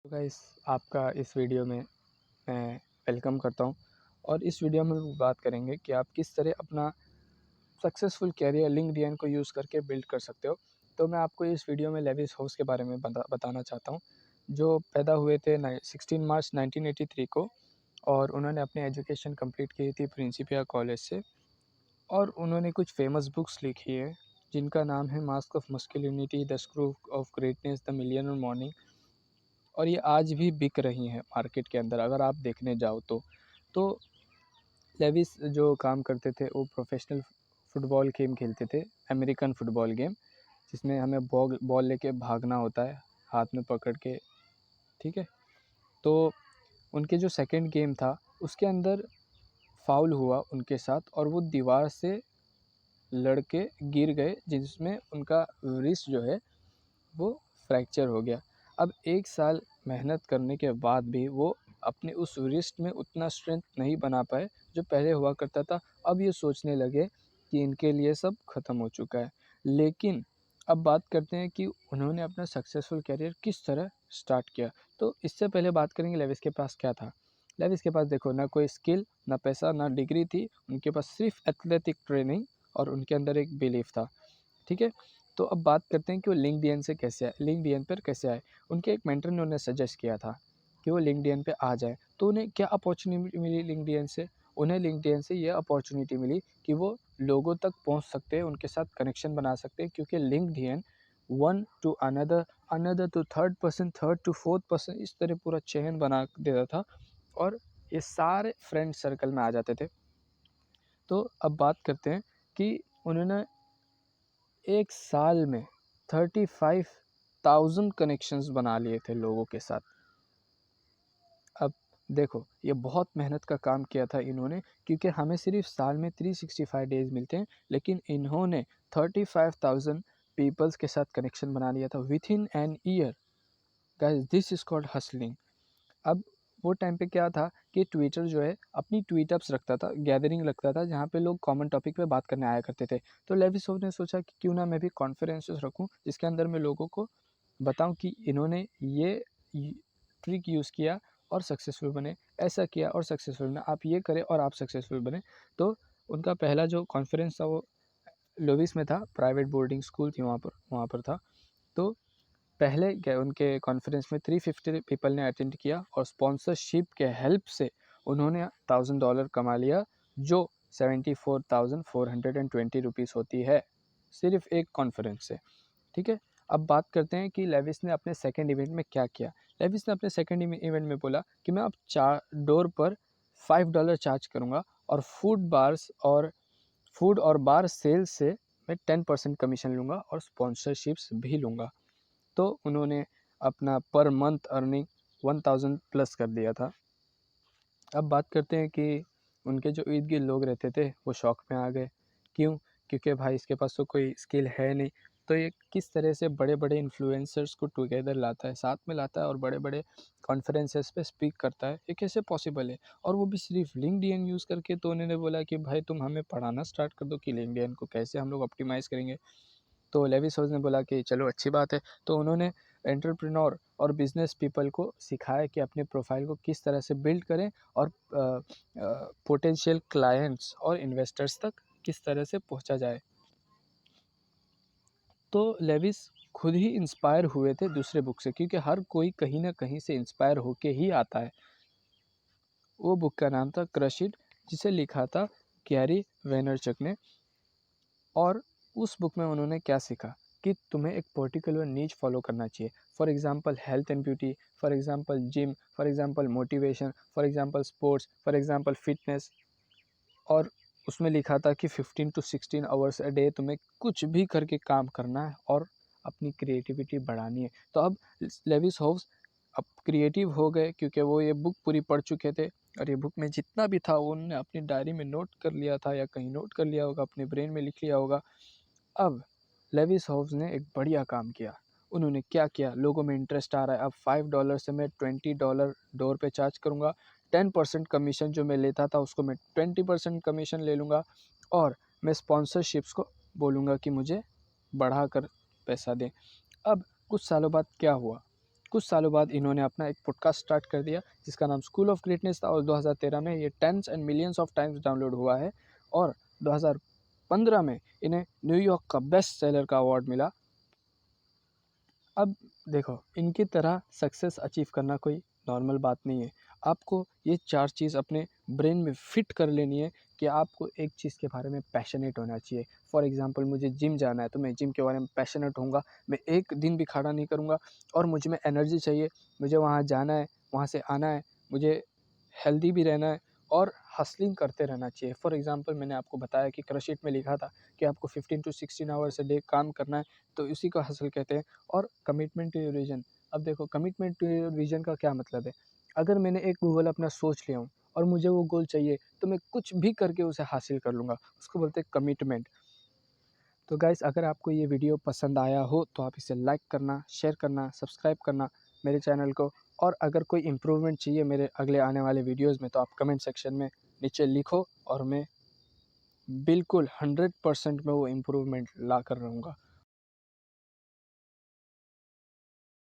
तो गाइस आपका इस वीडियो में मैं वेलकम करता हूं और इस वीडियो में हम बात करेंगे कि आप किस तरह अपना सक्सेसफुल कैरियर लिंक्डइन को यूज़ करके बिल्ड कर सकते हो। तो मैं आपको इस वीडियो में लेविस हाउस के बारे में बताना चाहता हूं, जो पैदा हुए थे 16 मार्च 1983 को और उन्होंने अपनी एजुकेशन कंप्लीट की थी प्रिंसिपिया कॉलेज से। और उन्होंने कुछ फेमस बुक्स लिखी है जिनका नाम है mask of masculinity, the screw of greatness, the millionaire morning. और ये आज भी बिक रही हैं मार्केट के अंदर अगर आप देखने जाओ तो लेविस जो काम करते थे वो प्रोफेशनल फुटबॉल गेम खेलते थे, अमेरिकन फ़ुटबॉल गेम, जिसमें हमें बॉल लेके भागना होता है हाथ में पकड़ के, ठीक है। तो उनके जो सेकंड गेम था उसके अंदर फाउल हुआ उनके साथ और वो दीवार से लड़के गिर गए, जिसमें उनका रिस्ट जो है वो फ्रैक्चर हो गया। अब 1 साल मेहनत करने के बाद भी वो अपने उस रिस्ट में उतना स्ट्रेंथ नहीं बना पाए जो पहले हुआ करता था। अब ये सोचने लगे कि इनके लिए सब ख़त्म हो चुका है। लेकिन अब बात करते हैं कि उन्होंने अपना सक्सेसफुल करियर किस तरह स्टार्ट किया। तो इससे पहले बात करेंगे लेविस के पास क्या था। लेविस के पास देखो ना कोई स्किल, ना पैसा, ना डिग्री थी। उनके पास सिर्फ एथलेटिक ट्रेनिंग और उनके अंदर एक बिलीफ था, ठीक है। तो अब बात करते हैं कि वो लिंक्डइन से कैसे आए, लिंक्डइन पर कैसे आए। उनके एक मेंटर ने उन्हें सजेस्ट किया था कि वो लिंक्डइन पे आ जाए। तो उन्हें क्या अपॉर्चुनिटी मिली लिंक्डइन से? उन्हें लिंक्डइन से ये अपॉर्चुनिटी मिली कि वो लोगों तक पहुंच सकते हैं, उनके साथ कनेक्शन बना सकते हैं, क्योंकि linked in one to another, another to third person, third to fourth person, इस तरह पूरा चेन बना देता था और ये सारे फ्रेंड सर्कल में आ जाते थे। तो अब बात करते हैं कि उन्होंने 1 साल में 35,000 कनेक्शंस बना लिए थे लोगों के साथ। अब देखो ये बहुत मेहनत का काम किया था इन्होंने, क्योंकि हमें सिर्फ साल में 365 डेज़ मिलते हैं, लेकिन इन्होंने 35,000 पीपल्स के साथ कनेक्शन बना लिया था with in an year. Guys this is called hustling. अब वो टाइम पे क्या था कि ट्विटर जो है अपनी ट्वीटअप्स रखता था, गैदरिंग रखता था, जहाँ पे लोग कॉमन टॉपिक पे बात करने आया करते थे। तो लेविसोव ने सोचा कि क्यों ना मैं भी कॉन्फ्रेंसेस रखूँ जिसके अंदर मैं लोगों को बताऊँ कि इन्होंने ये ट्रिक यूज़ किया और सक्सेसफुल बने, ऐसा किया और सक्सेसफुल बने, आप ये करें और आप सक्सेसफुल बने। तो उनका पहला जो कॉन्फ्रेंस था वो लोविस में था, प्राइवेट बोर्डिंग स्कूल थी वहाँ पर था। तो पहले क्या उनके कॉन्फ्रेंस में 350 पीपल ने अटेंड किया और स्पॉन्सरशिप के हेल्प से उन्होंने $1000 कमा लिया, जो 74,420 रुपीज़ होती है सिर्फ एक कॉन्फ्रेंस से, ठीक है। अब बात करते हैं कि लेविस ने अपने सेकंड इवेंट में क्या किया। लेविस ने अपने सेकंड इवेंट में बोला कि मैं अब डोर पर $5 चार्ज करूँगा और फूड और बार सेल्स से मैं 10% कमीशन लूँगा और स्पॉन्सरशिप्स भी लूँगा। तो उन्होंने अपना पर मंथ अर्निंग 1000 प्लस कर दिया था। अब बात करते हैं कि उनके जो इर्द-गिर्द लोग रहते थे वो शॉक में आ गए। क्यों? क्योंकि भाई इसके पास तो कोई स्किल है नहीं, तो ये किस तरह से बड़े-बड़े इन्फ्लुएंसर्स को टुगेदर लाता है, साथ में लाता है और बड़े-बड़े कॉन्फ्रेंसेस पे स्पीक करता है, ये कैसे पॉसिबल है? और वो भी सिर्फ लिंक्डइन यूज़ करके। तो उन्होंने बोला कि भाई तुम हमें पढ़ाना स्टार्ट कर दो कि लिंक्डइन को कैसे हम लोग ऑप्टिमाइज़ करेंगे। तो लेविस हाउस ने बोला कि चलो अच्छी बात है। तो उन्होंने एंटरप्रेन्योर और बिज़नेस पीपल को सिखाया कि अपने प्रोफाइल को किस तरह से बिल्ड करें और पोटेंशियल क्लाइंट्स और इन्वेस्टर्स तक किस तरह से पहुंचा जाए। तो लेविस खुद ही इंस्पायर हुए थे दूसरे बुक से, क्योंकि हर कोई कहीं ना कहीं से इंस्पायर होके ही आता है। वो बुक का नाम था क्रश इट, जिसे लिखा था गैरी वेनरचक ने। और उस बुक में उन्होंने क्या सीखा कि तुम्हें एक पर्टिकुलर नीच फॉलो करना चाहिए। For example health and beauty, for example gym, for example motivation, for example sports, for example fitness. और उसमें लिखा था कि 15 टू 16 आवर्स अ डे तुम्हें कुछ भी करके काम करना है और अपनी क्रिएटिविटी बढ़ानी है। तो अब लेविस हाउस अब क्रिएटिव हो गए, क्योंकि वो ये बुक पूरी पढ़ चुके थे और ये बुक में जितना भी था वो उन्होंने अपनी डायरी में नोट कर लिया था या कहीं नोट कर लिया होगा, अपने ब्रेन में लिख लिया होगा। अब लेविस हाउस ने एक बढ़िया काम किया। उन्होंने क्या किया, लोगों में इंटरेस्ट आ रहा है, अब $5 से मैं $20 डोर पे चार्ज करूँगा। 10% कमीशन जो मैं लेता था उसको मैं 20% कमीशन ले लूँगा और मैं स्पॉन्सरशिप्स को बोलूँगा कि मुझे बढ़ाकर पैसा दें। अब कुछ सालों बाद क्या हुआ, कुछ सालों बाद इन्होंने अपना एक पॉडकास्ट स्टार्ट कर दिया जिसका नाम स्कूल ऑफ ग्रेटनेस था, और 2013 में ये tens and millions of times download हुआ है, और 2015 में इन्हें न्यूयॉर्क का बेस्ट सेलर का अवार्ड मिला। अब देखो, इनकी तरह सक्सेस अचीव करना कोई नॉर्मल बात नहीं है। आपको ये 4 चीज़ अपने ब्रेन में फिट कर लेनी है कि आपको एक चीज़ के बारे में पैशनेट होना चाहिए। फॉर एग्ज़ाम्पल, मुझे जिम जाना है तो मैं जिम के बारे में पैशनेट होऊँगा, मैं एक दिन भी खड़ा नहीं करूँगा, और मुझ में एनर्जी चाहिए, मुझे वहाँ जाना है, वहाँ से आना है, मुझे हेल्दी भी रहना है और हसलिंग करते रहना चाहिए। फॉर एग्ज़ाम्पल, मैंने आपको बताया कि क्रशइट में लिखा था कि आपको 15 टू 16 आवर्स अ डे काम करना है, तो इसी को हसल कहते हैं। और कमिटमेंट टू योर विज़न। अब देखो, कमिटमेंट टू योर विज़न का क्या मतलब है? अगर मैंने एक गोल अपना सोच लिया हूँ और मुझे वो गोल चाहिए, तो मैं कुछ भी करके उसे हासिल कर लूँगा। उसको बोलते हैं कमिटमेंट। तो गाइस, अगर आपको ये वीडियो पसंद आया हो तो आप इसे लाइक करना, शेयर करना, सब्सक्राइब करना मेरे चैनल को। और अगर कोई इम्प्रूवमेंट चाहिए मेरे अगले आने वाले वीडियोज़ में, तो आप कमेंट सेक्शन में नीचे लिखो, और मैं बिल्कुल 100% मैं वो इम्प्रूवमेंट ला कर रहूँगा।